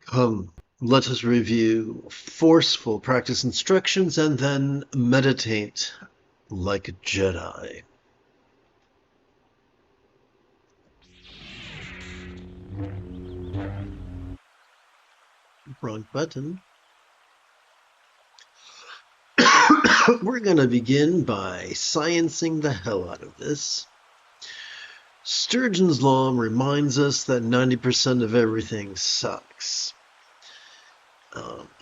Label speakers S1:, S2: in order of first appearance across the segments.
S1: Come, let us review forceful practice instructions and then meditate like a Jedi. Wrong button. We're going to begin by sciencing the hell out of this. Sturgeon's law reminds us that 90% of everything sucks.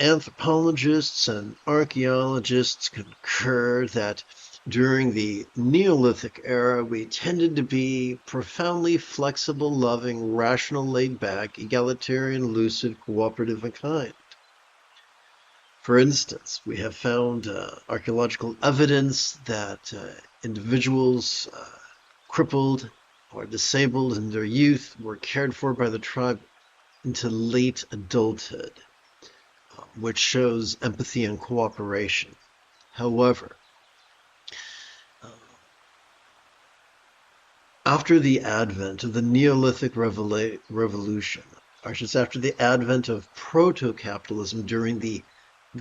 S1: Anthropologists and archaeologists concur that during the Neolithic era, we tended to be profoundly flexible, loving, rational, laid-back, egalitarian, lucid, cooperative, and kind. For instance, we have found archaeological evidence that individuals crippled or disabled in their youth were cared for by the tribe into late adulthood, which shows empathy and cooperation. However, after the advent of the Neolithic Revolution, or just after the advent of proto-capitalism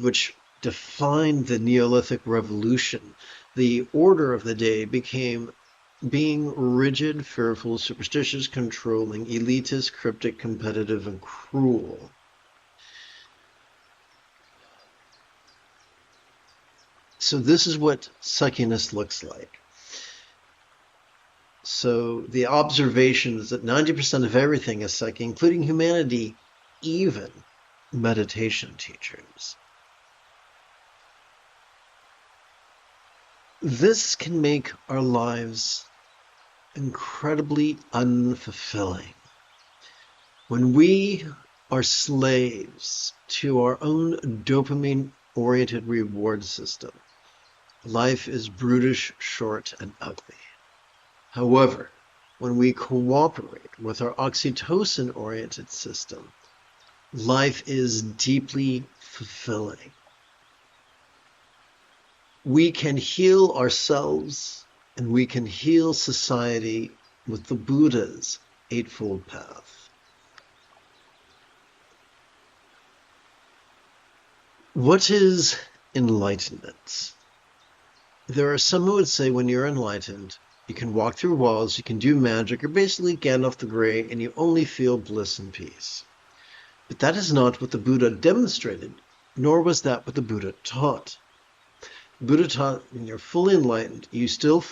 S1: which defined the Neolithic Revolution, the order of the day became being rigid, fearful, superstitious, controlling, elitist, cryptic, competitive, and cruel. So this is what suckiness looks like. So the observation is that 90% of everything is sucky, including humanity, even meditation teachers. This can make our lives incredibly unfulfilling. When we are slaves to our own dopamine-oriented reward system, life is brutish, short, and ugly. However, when we cooperate with our oxytocin-oriented system, life is deeply fulfilling. We can heal ourselves and we can heal society with the Buddha's Eightfold Path. What is enlightenment? There are some who would say when you're enlightened, you can walk through walls, you can do magic, you're basically Gandalf the Grey, and you only feel bliss and peace. But that is not what the Buddha demonstrated, nor was that what the Buddha taught. The Buddha taught when you're fully enlightened, you still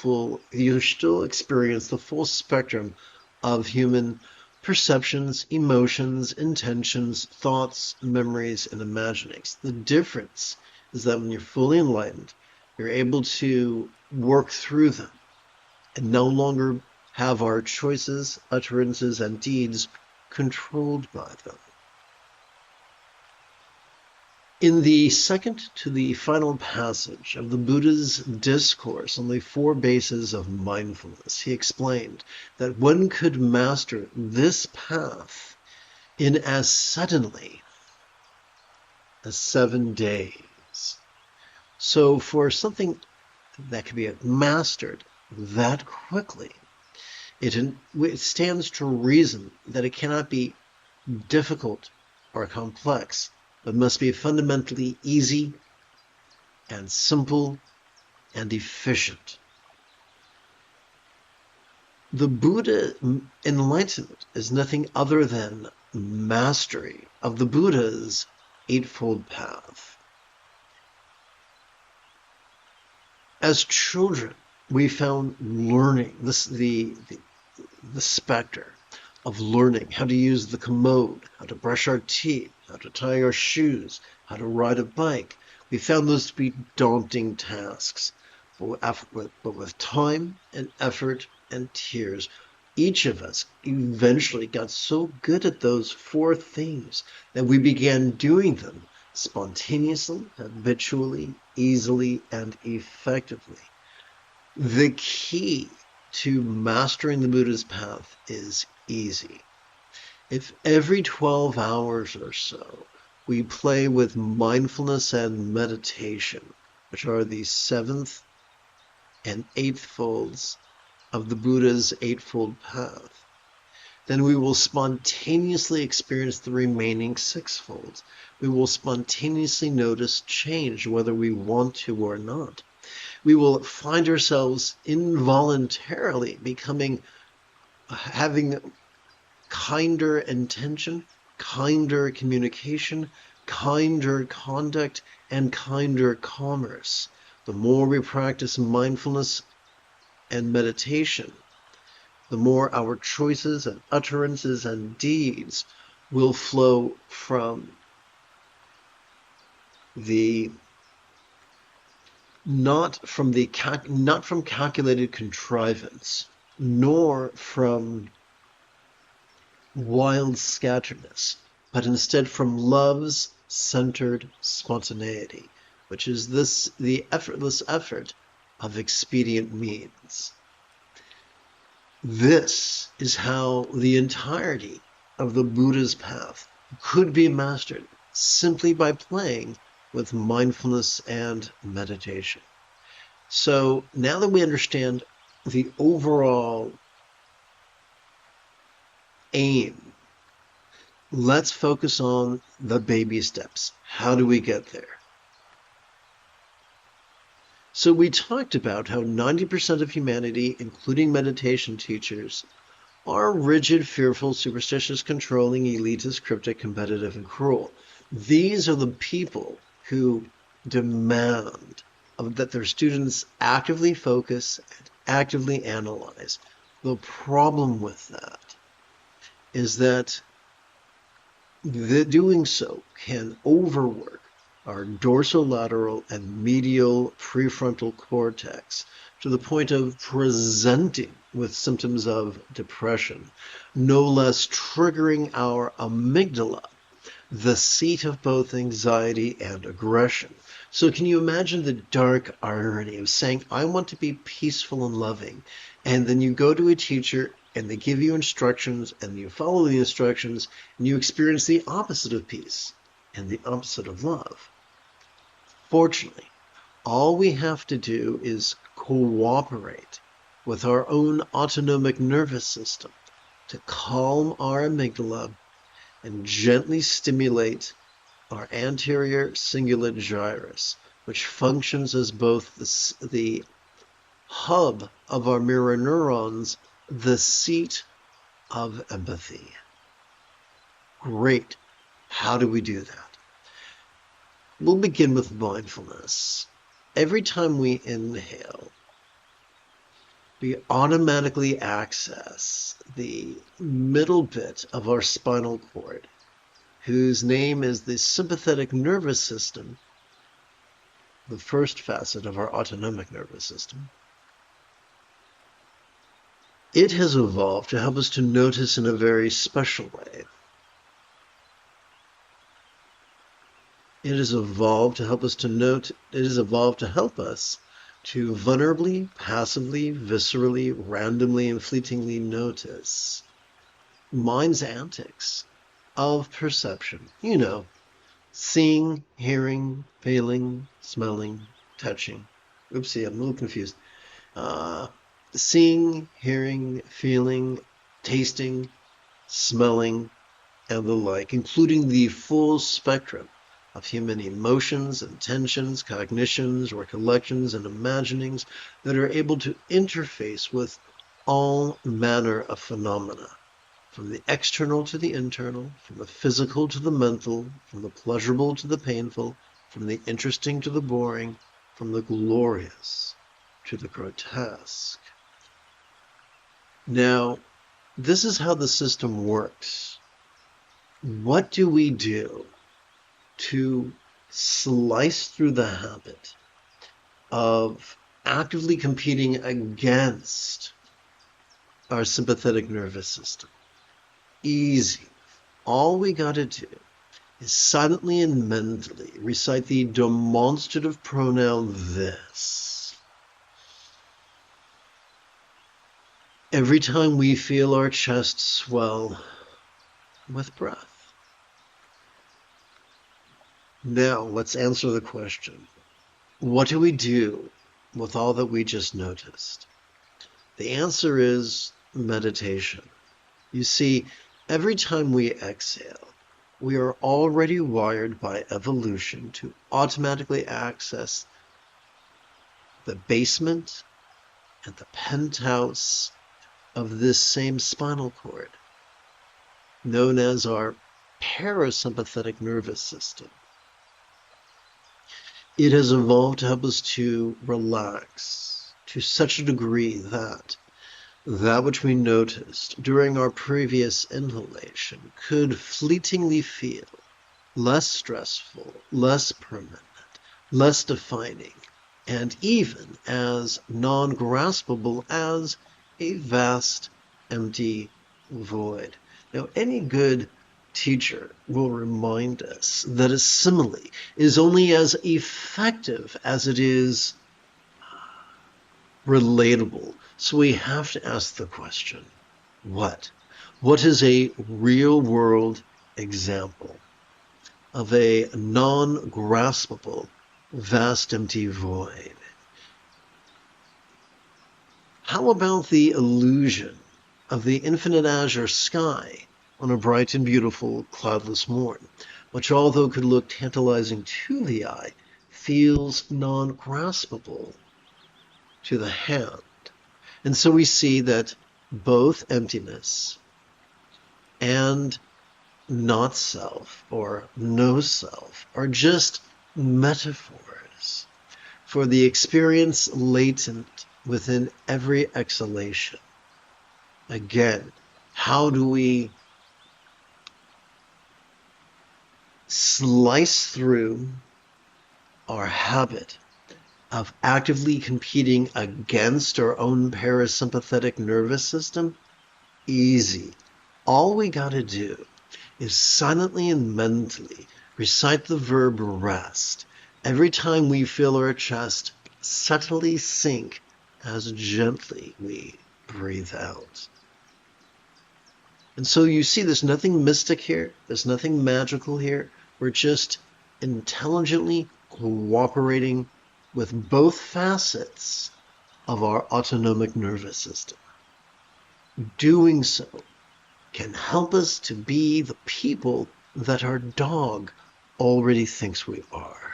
S1: experience the full spectrum of human perceptions, emotions, intentions, thoughts, memories, and imaginings. The difference is that when you're fully enlightened, you're able to work through them and no longer have our choices, utterances, and deeds controlled by them. In the second to the final passage of the Buddha's discourse on the 4 bases of mindfulness, he explained that one could master this path in as suddenly as 7 days. So for something that can be mastered that quickly, it stands to reason that it cannot be difficult or complex, but must be fundamentally easy and simple and efficient. The Buddha enlightenment is nothing other than mastery of the Buddha's Eightfold Path. As children, we found learning, the specter of learning how to use the commode, how to brush our teeth, how to tie our shoes, how to ride a bike. We found those to be daunting tasks, but with time and effort and tears, each of us eventually got so good at those 4 things that we began doing them spontaneously, habitually, easily, and effectively. The key to mastering the Buddha's path is easy. If every 12 hours or so we play with mindfulness and meditation, which are the 7th and 8th folds of the Buddha's Eightfold Path, then we will spontaneously experience the remaining sixfold. We will spontaneously notice change, whether we want to or not. We will find ourselves involuntarily having kinder intention, kinder communication, kinder conduct, and kinder commerce. The more we practice mindfulness and meditation, the more our choices and utterances and deeds will flow from not from calculated contrivance, nor from wild scatteredness, but instead from love's centered spontaneity, which is the effortless effort of expedient means. This is how the entirety of the Buddha's path could be mastered simply by playing with mindfulness and meditation. So now that we understand the overall aim, let's focus on the baby steps. How do we get there? So we talked about how 90% of humanity, including meditation teachers, are rigid, fearful, superstitious, controlling, elitist, cryptic, competitive, and cruel. These are the people who demand that their students actively focus and actively analyze. The problem with that is that doing so can overwork our dorsolateral and medial prefrontal cortex to the point of presenting with symptoms of depression, no less triggering our amygdala, the seat of both anxiety and aggression. So can you imagine the dark irony of saying, I want to be peaceful and loving, and then you go to a teacher and they give you instructions and you follow the instructions and you experience the opposite of peace and the opposite of love. Fortunately, all we have to do is cooperate with our own autonomic nervous system to calm our amygdala and gently stimulate our anterior cingulate gyrus, which functions as both the hub of our mirror neurons, the seat of empathy. Great. How do we do that? We'll begin with mindfulness. Every time we inhale, we automatically access the middle bit of our spinal cord, whose name is the sympathetic nervous system, the first facet of our autonomic nervous system. It has evolved to help us to notice in a very special way. It has evolved to help us to note, it has evolved to help us to vulnerably, passively, viscerally, randomly, and fleetingly notice mind's antics of perception. You know, seeing, hearing, feeling, smelling, touching. Oopsie, I'm a little confused. Seeing, hearing, feeling, tasting, smelling, and the like, including the full spectrum of human emotions, intentions, cognitions, recollections, and imaginings that are able to interface with all manner of phenomena, from the external to the internal, from the physical to the mental, from the pleasurable to the painful, from the interesting to the boring, from the glorious to the grotesque. Now, this is how the system works. What do we do to slice through the habit of actively competing against our sympathetic nervous system? Easy. All we got to do is silently and mentally recite the demonstrative pronoun this. Every time we feel our chest swell with breath. Now, let's answer the question. What do we do with all that we just noticed? The answer is meditation. You see, every time we exhale, we are already wired by evolution to automatically access the basement and the penthouse of this same spinal cord, known as our parasympathetic nervous system. It has evolved to help us to relax to such a degree that which we noticed during our previous inhalation could fleetingly feel less stressful, less permanent, less defining, and even as non-graspable as a vast, empty void. Now, any good teacher will remind us that a simile is only as effective as it is relatable. So we have to ask the question, what? What is a real-world example of a non-graspable, vast empty void? How about the illusion of the infinite azure sky on a bright and beautiful cloudless morn, which although could look tantalizing to the eye, feels non-graspable to the hand? And so we see that both emptiness and not self or no self are just metaphors for the experience latent within every exhalation. Again, how do we slice through our habit of actively competing against our own parasympathetic nervous system? Easy. All we gotta do is silently and mentally recite the verb rest every time we feel our chest subtly sink as gently we breathe out. And so you see, there's nothing mystic here. There's nothing magical here. We're just intelligently cooperating with both facets of our autonomic nervous system. Doing so can help us to be the people that our dog already thinks we are.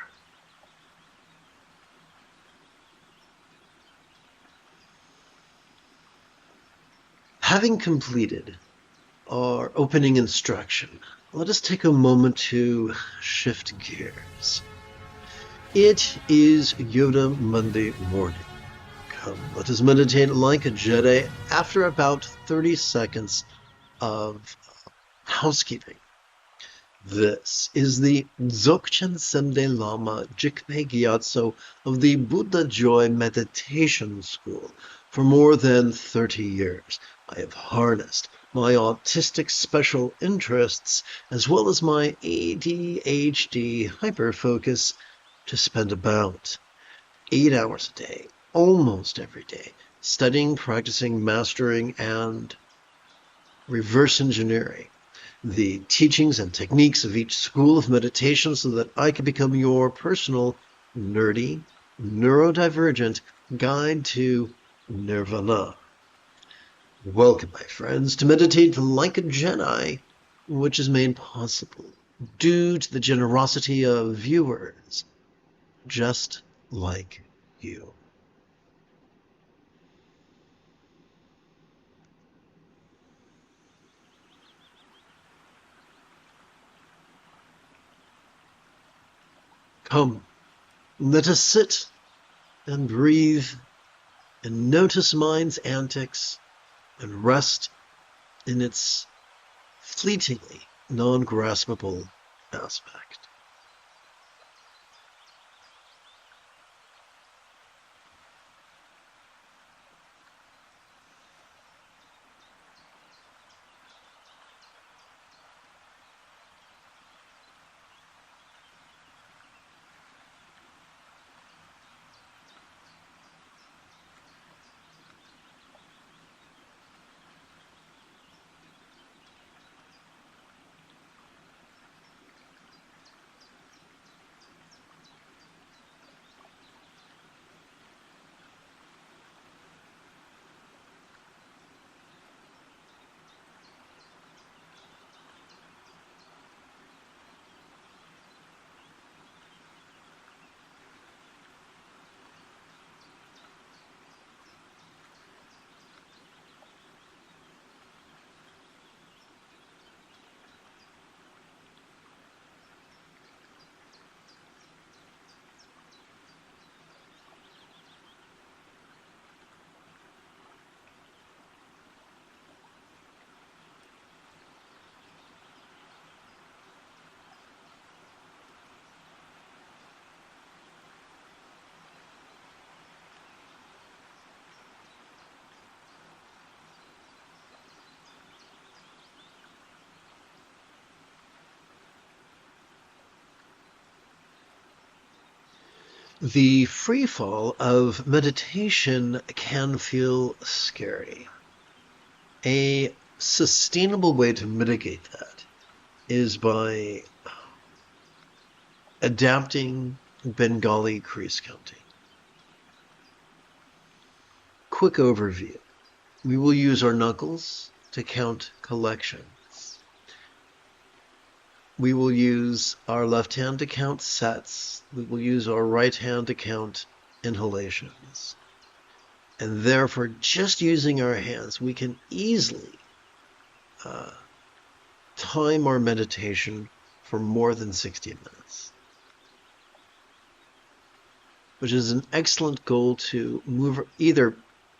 S1: Having completed our opening instruction, let us take a moment to shift gears. It is Yoda Monday morning. Come, let us meditate like a Jedi after about 30 seconds of housekeeping. This is the Dzogchen Semde Lama Jigme Gyatso of the Buddha Joy Meditation School. For more than 30 years, I have harnessed my autistic special interests as well as my ADHD hyperfocus to spend about 8 hours a day, almost every day, studying, practicing, mastering, and reverse engineering the teachings and techniques of each school of meditation so that I can become your personal, nerdy, neurodivergent guide to nirvana. Welcome, my friends, to Meditate Like a Jedi, which is made possible due to the generosity of viewers just like you. Come, let us sit and breathe and notice mind's antics and rest in its fleetingly non-graspable aspect. The free fall of meditation can feel scary. A sustainable way to mitigate that is by adapting Bengali crease counting. Quick overview. We will use our knuckles to count collections. We will use our left hand to count sets. We will use our right hand to count inhalations. And therefore, just using our hands, we can easily time our meditation for more than 60 minutes, which is an excellent goal to move, either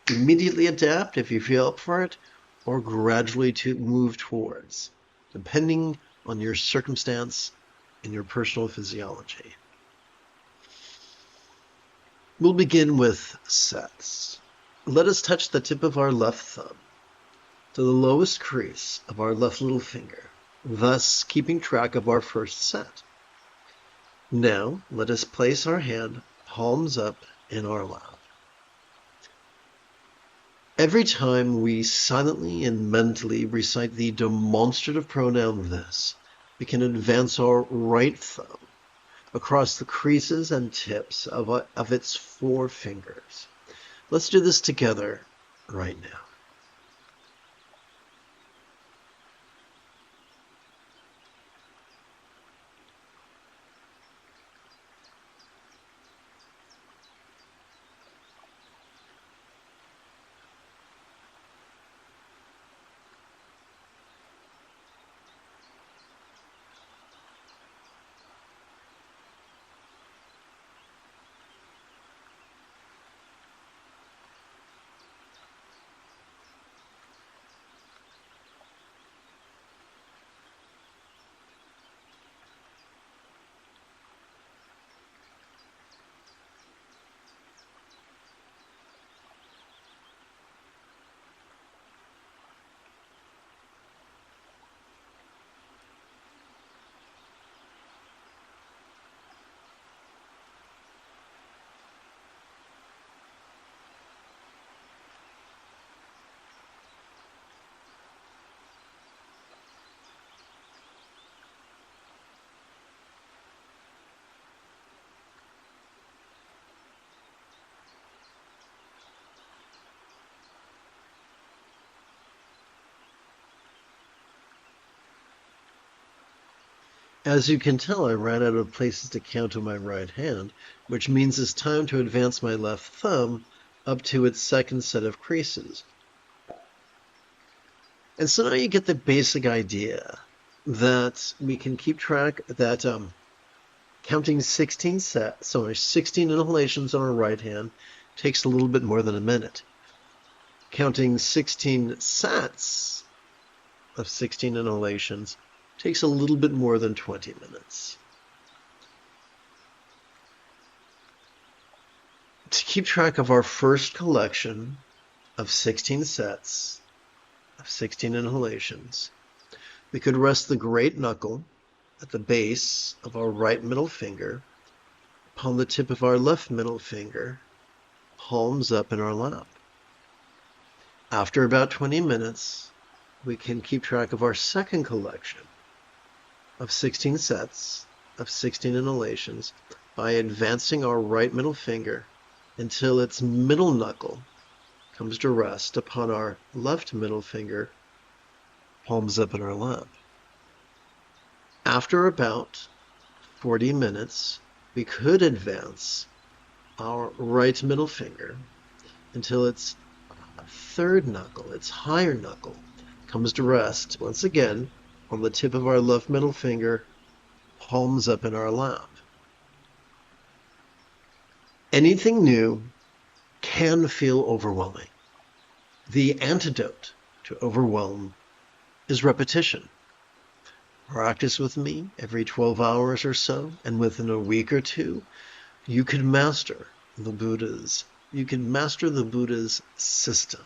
S1: immediately adapt if you feel up for it, or gradually to move towards, depending on your circumstance and your personal physiology. We'll begin with sets. Let us touch the tip of our left thumb to the lowest crease of our left little finger, thus keeping track of our first set. Now, let us place our hand palms up in our lap. Every time we silently and mentally recite the demonstrative pronoun this, we can advance our right thumb across the creases and tips of its 4 fingers. Let's do this together right now. As you can tell, I ran out of places to count on my right hand, which means it's time to advance my left thumb up to its second set of creases. And so now you get the basic idea that we can keep track that counting 16 sets, so 16 inhalations on our right hand takes a little bit more than a minute. Counting 16 sets of 16 inhalations takes a little bit more than 20 minutes. To keep track of our first collection of 16 sets of 16 inhalations, we could rest the great knuckle at the base of our right middle finger upon the tip of our left middle finger, palms up in our lap. After about 20 minutes, we can keep track of our second collection of 16 sets of 16 inhalations by advancing our right middle finger until its middle knuckle comes to rest upon our left middle finger, palms up in our lap. After about 40 minutes, we could advance our right middle finger until its third knuckle, its higher knuckle, comes to rest once again on the tip of our left middle finger, palms up in our lap. Anything new can feel overwhelming. The antidote to overwhelm is repetition. Practice with me every 12 hours or so, and within a week or two, you can master the Buddha's system.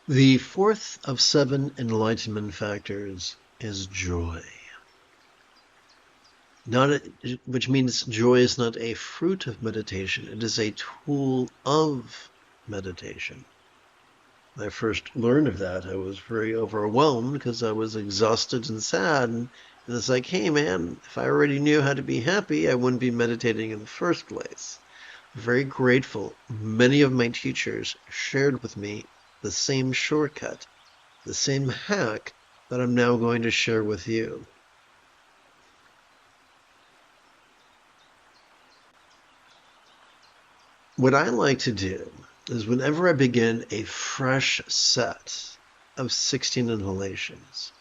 S1: The fourth of 7 enlightenment factors is joy. Which means joy is not a fruit of meditation, it is a tool of meditation. When I first learned of that, I was very overwhelmed because I was exhausted and sad. And it's like, hey man, if I already knew how to be happy, I wouldn't be meditating in the first place. I'm very grateful. Many of my teachers shared with me the same shortcut, the same hack that I'm now going to share with you. What I like to do is whenever I begin a fresh set of 16 inhalations,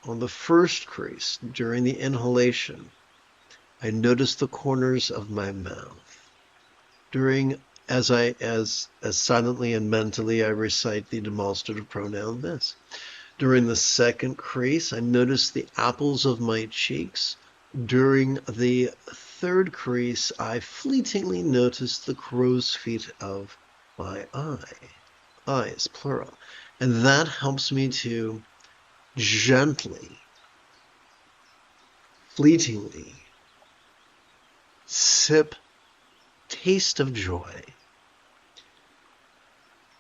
S1: on the first crease during the inhalation, I notice the corners of my mouth. As silently and mentally I recite the demonstrative pronoun this. During the second crease, I notice the apples of my cheeks. During the third crease, I fleetingly notice the crow's feet of my eyes, plural. And that helps me to gently, fleetingly sip taste of joy,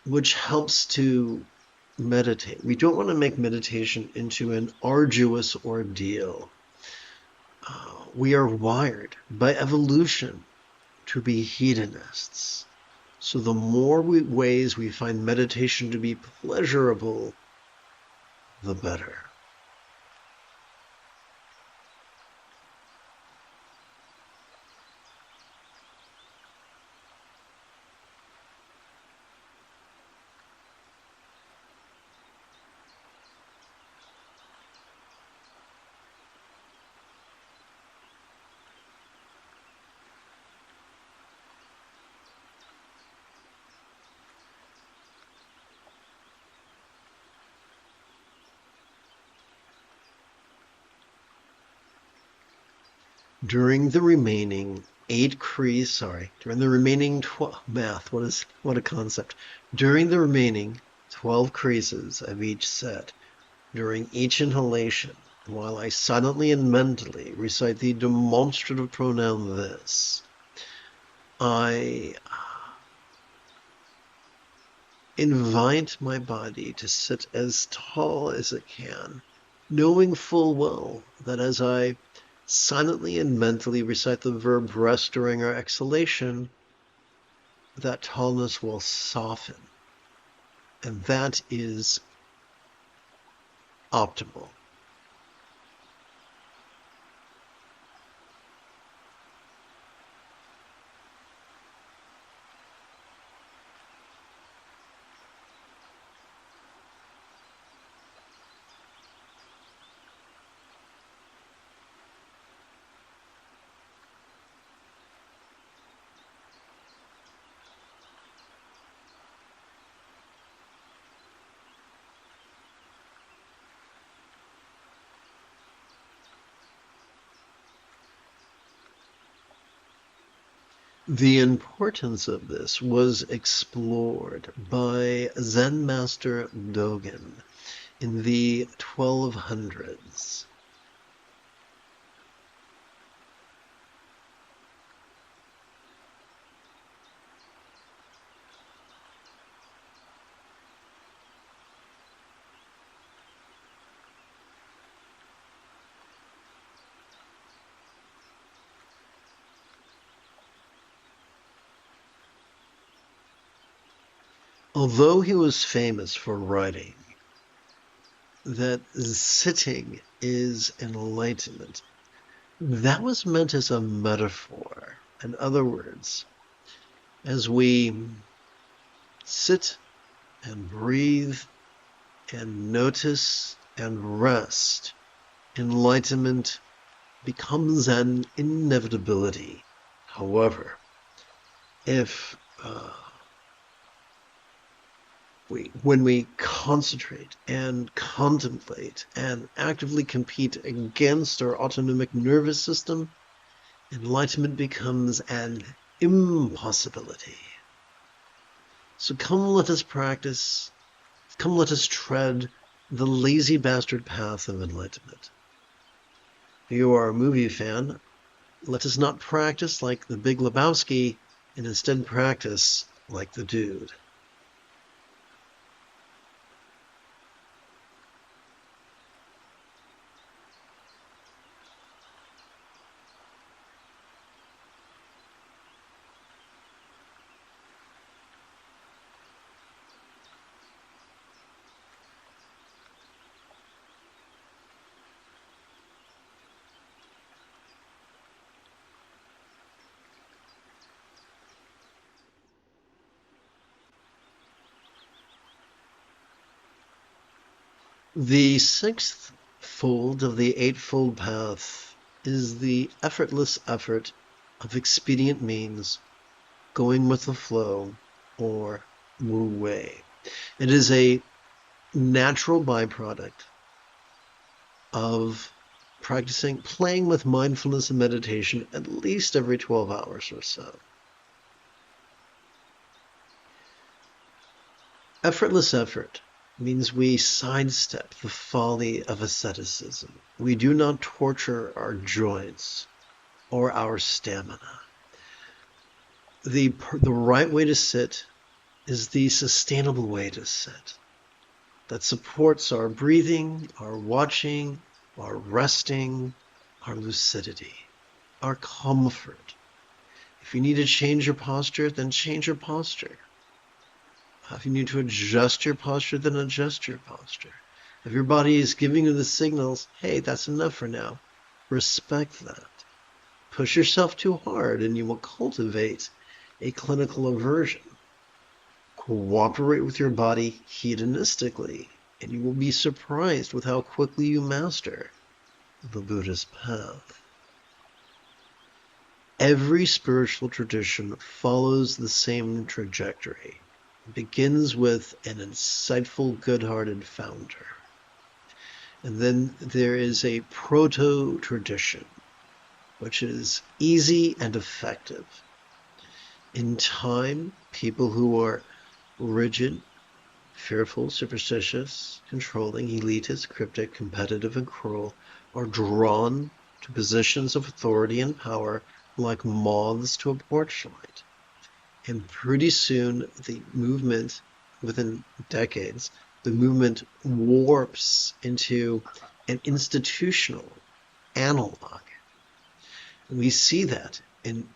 S1: which helps to meditate. We don't want to make meditation into an arduous ordeal. We are wired by evolution to be hedonists. So the more ways we find meditation to be pleasurable, the better. During the remaining 12 math, what a concept. During the remaining 12 creases of each set, during each inhalation, while I silently and mentally recite the demonstrative pronoun this, I invite my body to sit as tall as it can, knowing full well that as I silently and mentally recite the verb rest during our exhalation, that tallness will soften. And that is optimal. The importance of this was explored by Zen master Dogen in the 1200s. Although he was famous for writing that sitting is enlightenment, that was meant as a metaphor. In other words, as we sit and breathe and notice and rest, enlightenment becomes an inevitability. However, if when we concentrate and contemplate and actively compete against our autonomic nervous system, enlightenment becomes an impossibility. So come, let us practice Come, let us tread the lazy bastard path of enlightenment. If you are a movie fan, let us not practice like the Big Lebowski and instead practice like the dude. The sixth fold of the eightfold path is the effortless effort of expedient means, going with the flow, or wu wei. It is a natural byproduct of playing with mindfulness and meditation at least every 12 hours or so. Effortless effort means we sidestep the folly of asceticism. We do not torture our joints or our stamina. The right way to sit is the sustainable way to sit that supports our breathing, our watching, our resting, our lucidity, our comfort. If you need to change your posture, then change your posture. If you need to adjust your posture, then adjust your posture. If your body is giving you the signals, hey, that's enough for now, respect that. Push yourself too hard and you will cultivate a clinical aversion. Cooperate with your body hedonistically, and you will be surprised with how quickly you master the Buddhist path. Every spiritual tradition follows the same trajectory. It begins with an insightful, good-hearted founder. And then there is a proto-tradition, which is easy and effective. In time, people who are rigid, fearful, superstitious, controlling, elitist, cryptic, competitive, and cruel are drawn to positions of authority and power like moths to a porchlight. And pretty soon, the movement, within decades, the movement warps into an institutional analog. And we see that in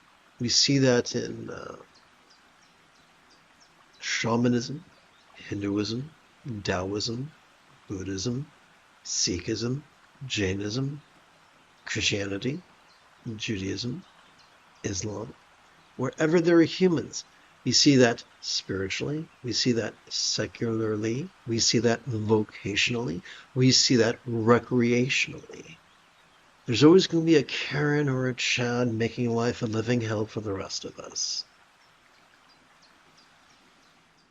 S1: shamanism, Hinduism, Taoism, Buddhism, Sikhism, Jainism, Christianity, Judaism, Islam. Wherever there are humans, we see that spiritually, we see that secularly, we see that vocationally, we see that recreationally. There's always going to be a Karen or a Chad making life a living hell for the rest of us.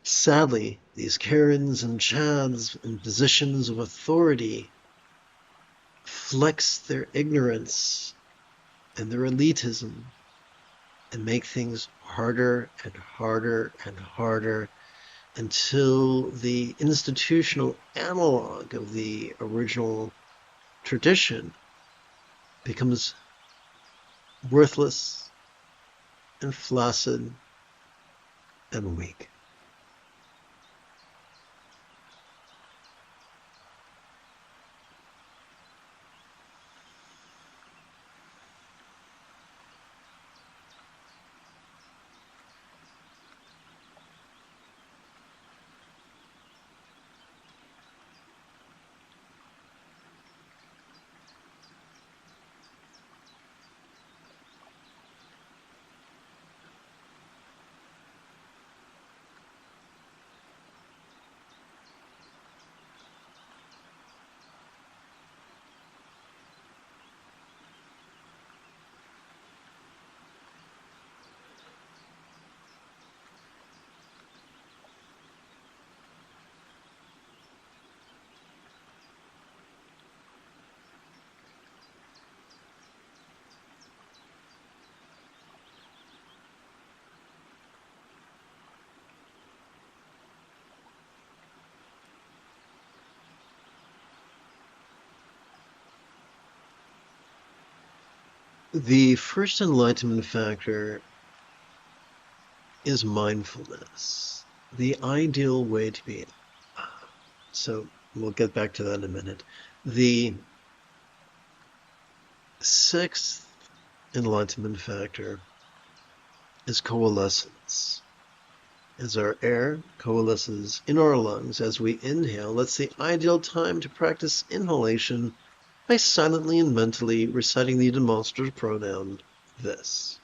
S1: Sadly, these Karens and Chads in positions of authority flex their ignorance and their elitism and make things harder and harder and harder until the institutional analog of the original tradition becomes worthless and flaccid and weak. The first enlightenment factor is mindfulness, the ideal way to be. So we'll get back to that in a minute. The sixth enlightenment factor is coalescence. As our air coalesces in our lungs as we inhale, that's the ideal time to practice inhalation by silently and mentally reciting the demonstrative pronoun this.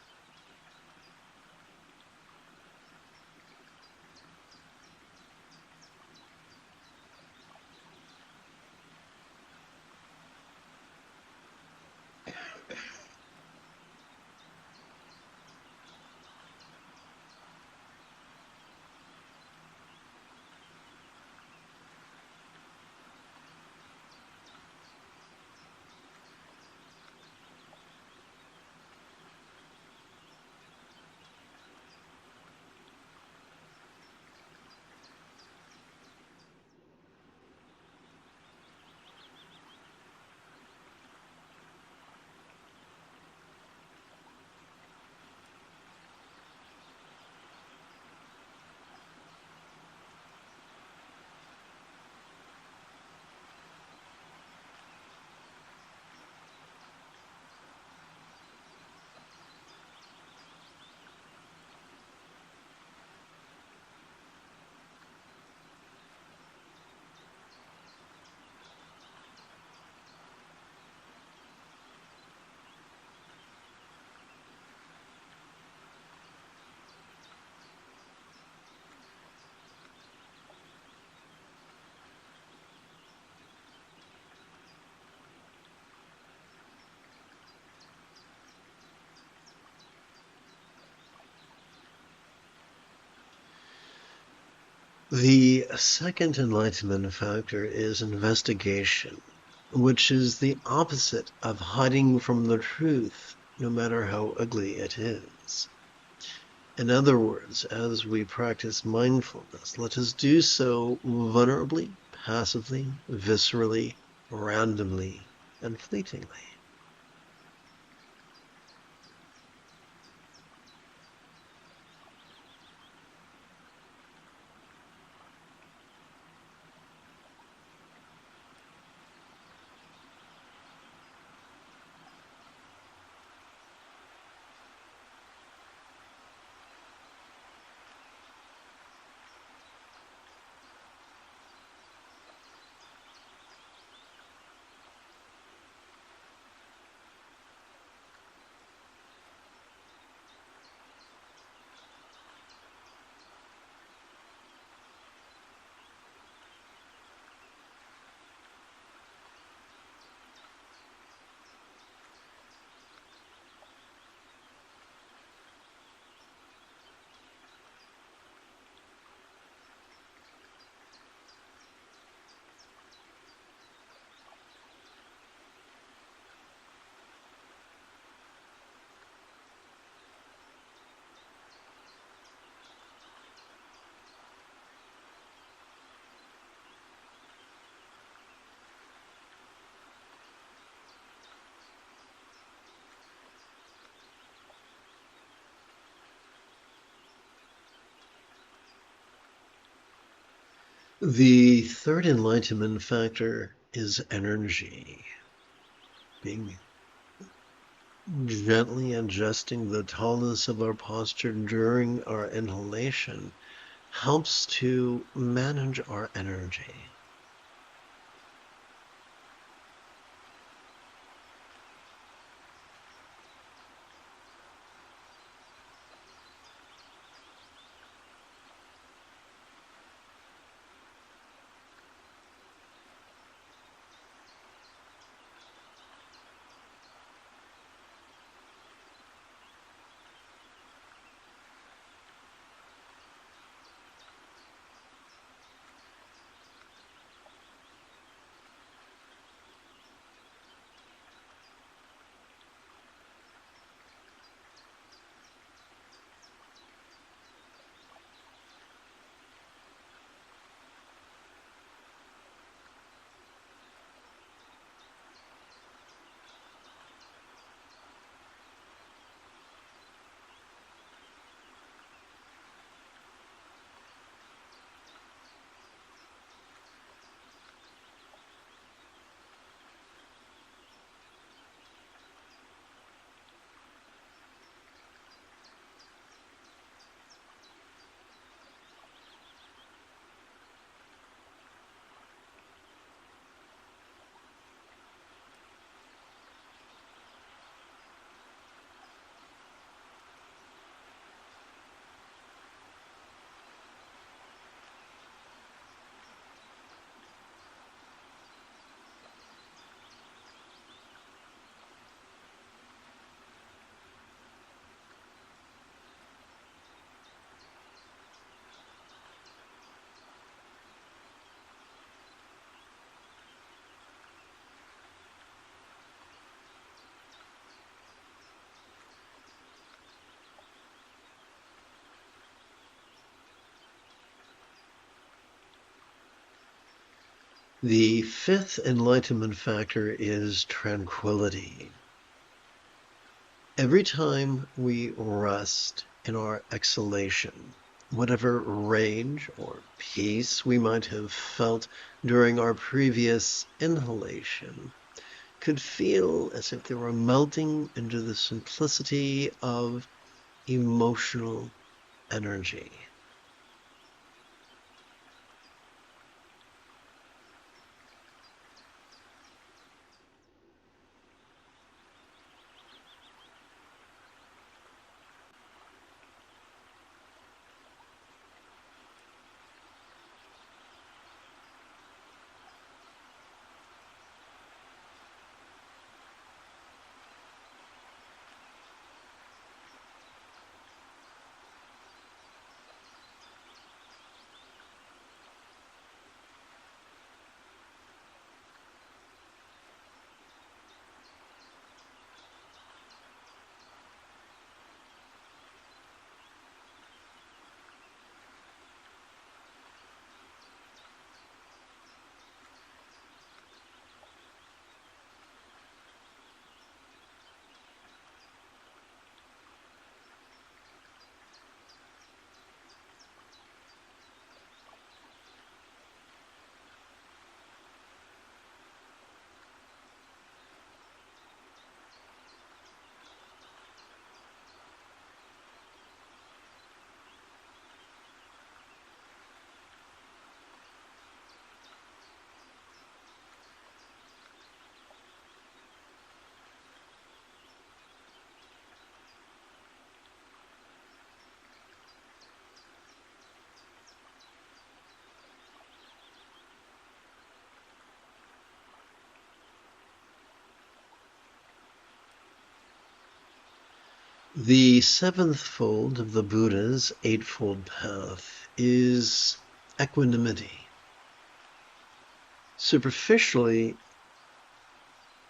S1: The second enlightenment factor is investigation, which is the opposite of hiding from the truth, no matter how ugly it is. In other words, as we practice mindfulness, let us do so vulnerably, passively, viscerally, randomly, and fleetingly. The third enlightenment factor is energy. Being gently adjusting the tallness of our posture during our inhalation helps to manage our energy. The fifth enlightenment factor is tranquility. Every time we rest in our exhalation, whatever rage or peace we might have felt during our previous inhalation could feel as if they were melting into the simplicity of emotional energy. The seventh fold of the Buddha's Eightfold Path is equanimity. Superficially,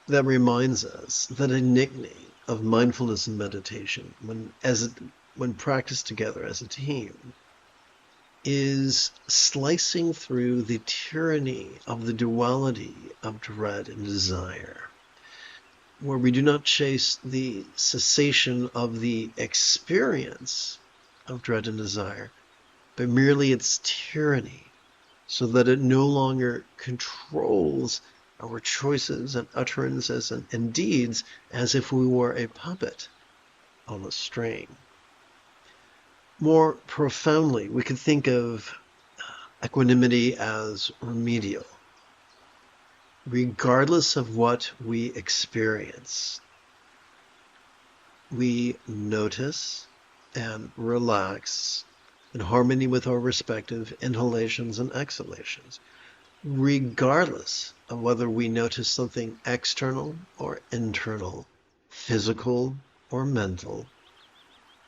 S1: that reminds us that a nickname of mindfulness and meditation, when practiced together as a team, is slicing through the tyranny of the duality of dread and desire, where we do not chase the cessation of the experience of dread and desire, but merely its tyranny, so that it no longer controls our choices and utterances and deeds as if we were a puppet on a string. More profoundly, we could think of equanimity as remedial. Regardless of what we experience, we notice and relax in harmony with our respective inhalations and exhalations, regardless of whether we notice something external or internal, physical or mental,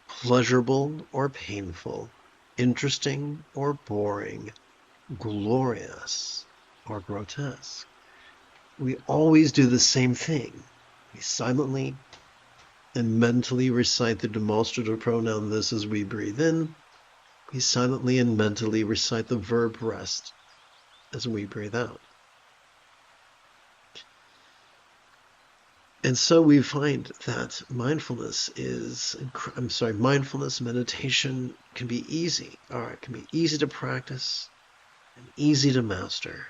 S1: pleasurable or painful, interesting or boring, glorious or grotesque. We always do the same thing. We silently and mentally recite the demonstrative pronoun this as we breathe in. We silently and mentally recite the verb rest as we breathe out. And so we find that mindfulness meditation can be easy. It can be easy to practice and easy to master.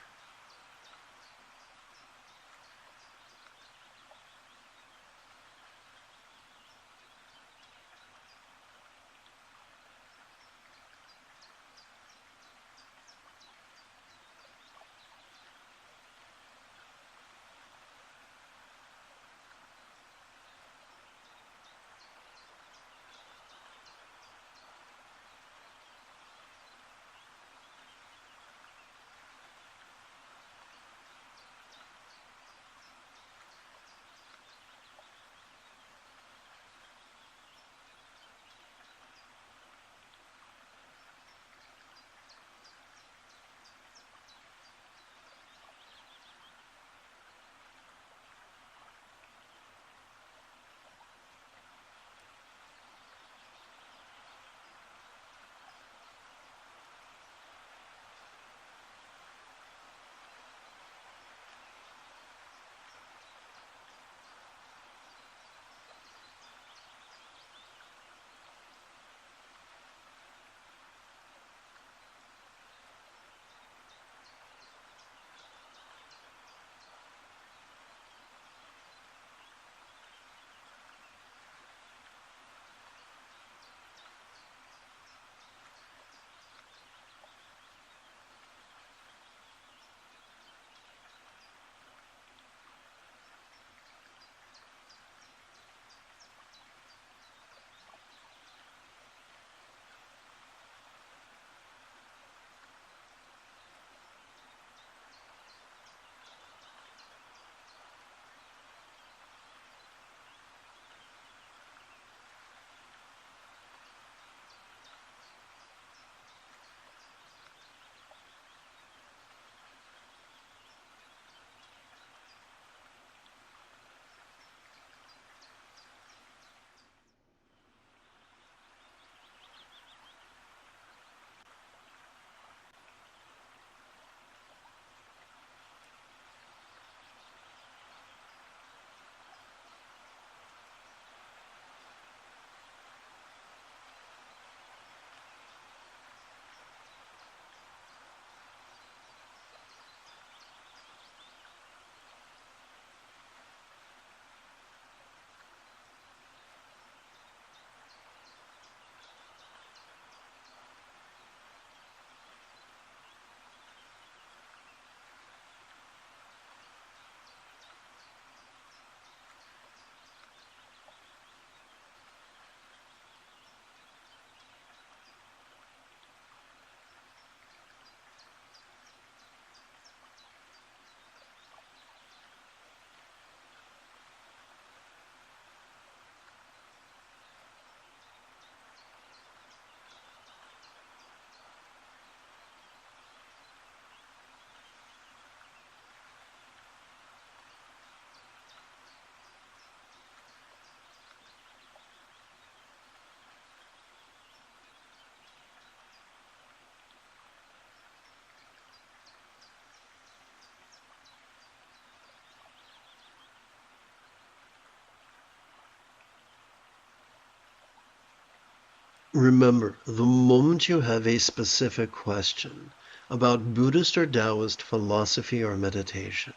S1: Remember, the moment you have a specific question about Buddhist or Taoist philosophy or meditation,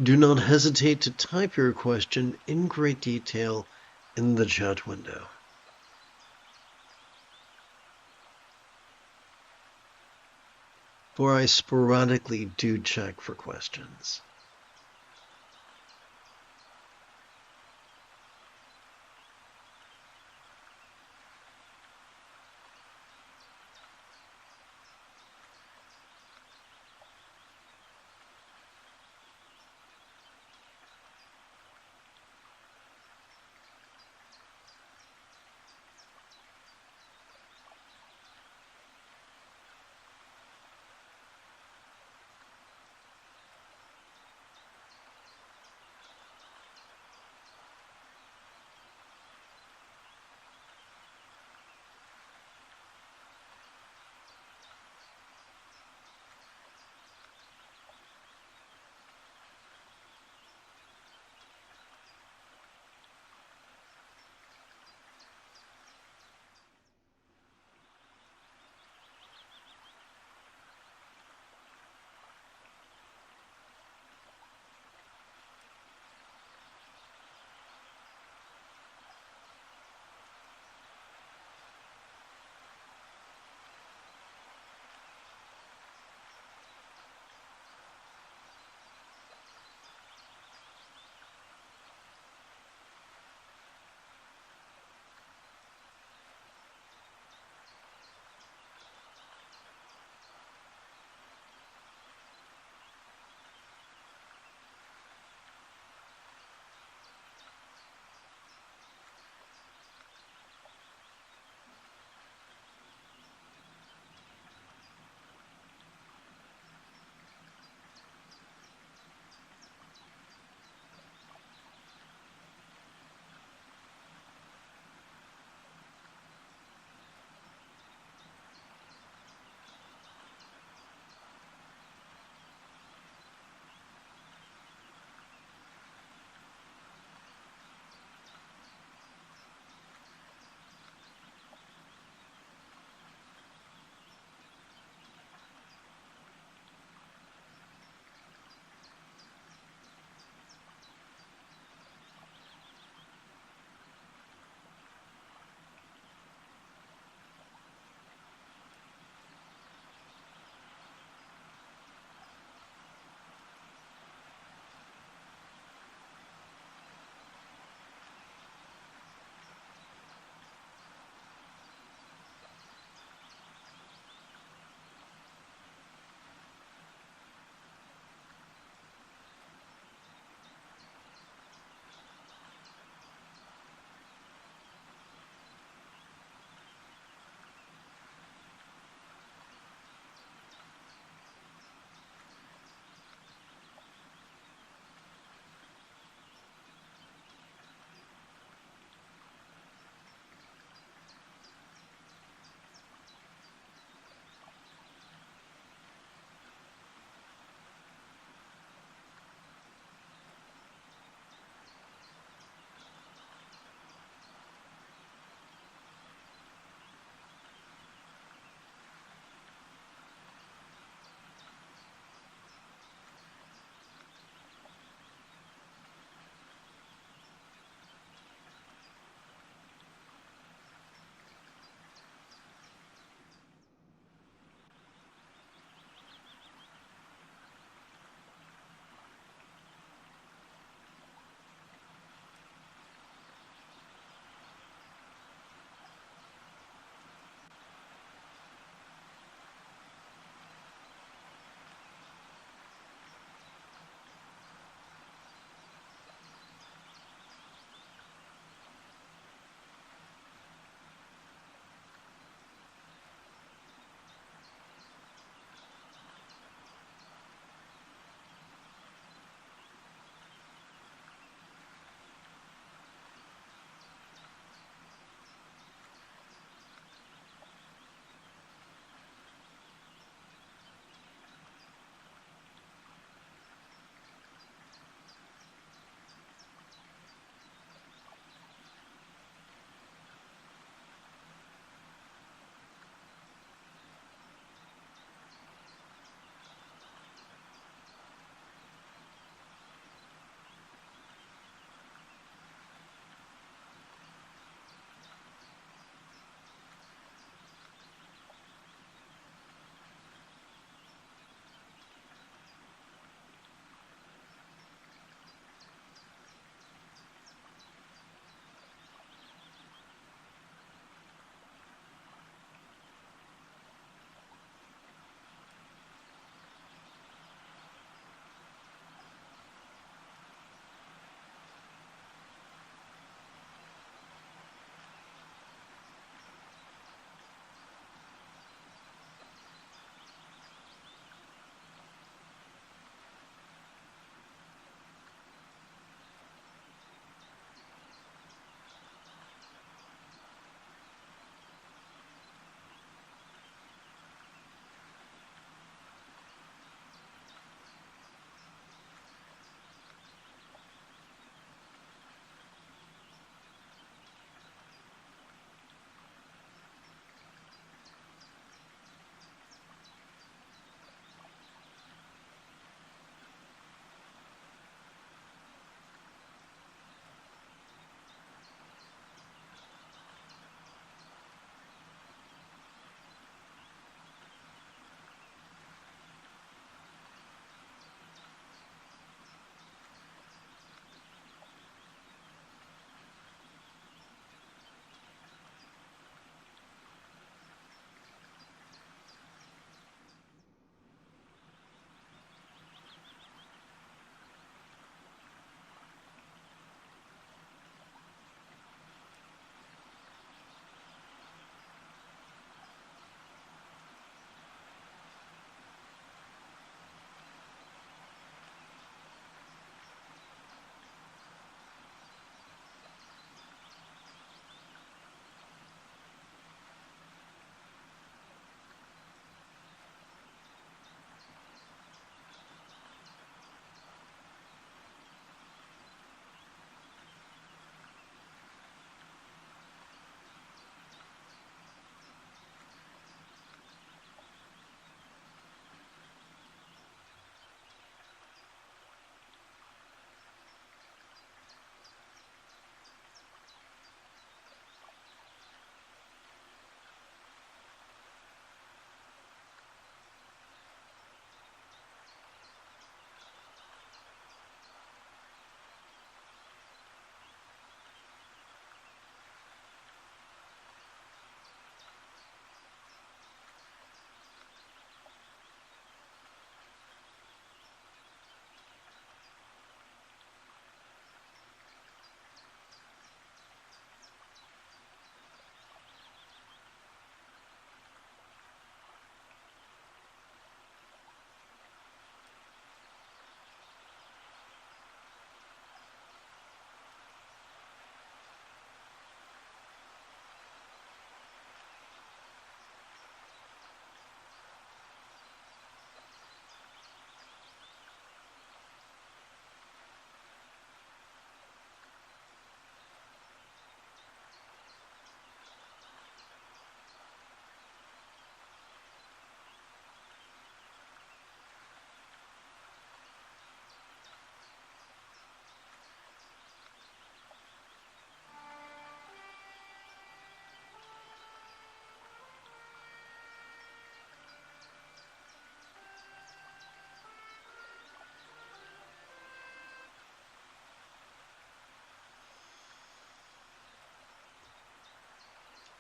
S1: do not hesitate to type your question in great detail in the chat window. For I sporadically do check for questions.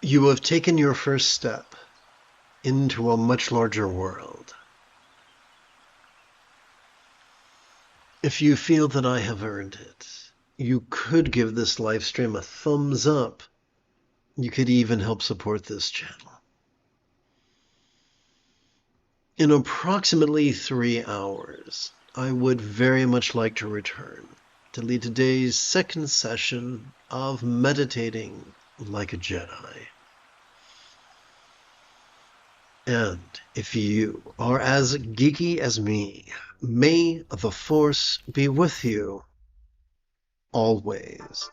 S1: You have taken your first step into a much larger world. If you feel that I have earned it, you could give this live stream a thumbs up. You could even help support this channel. In approximately 3 hours, I would very much like to return to lead today's second session of meditating like a Jedi. And if you are as geeky as me, may the Force be with you always.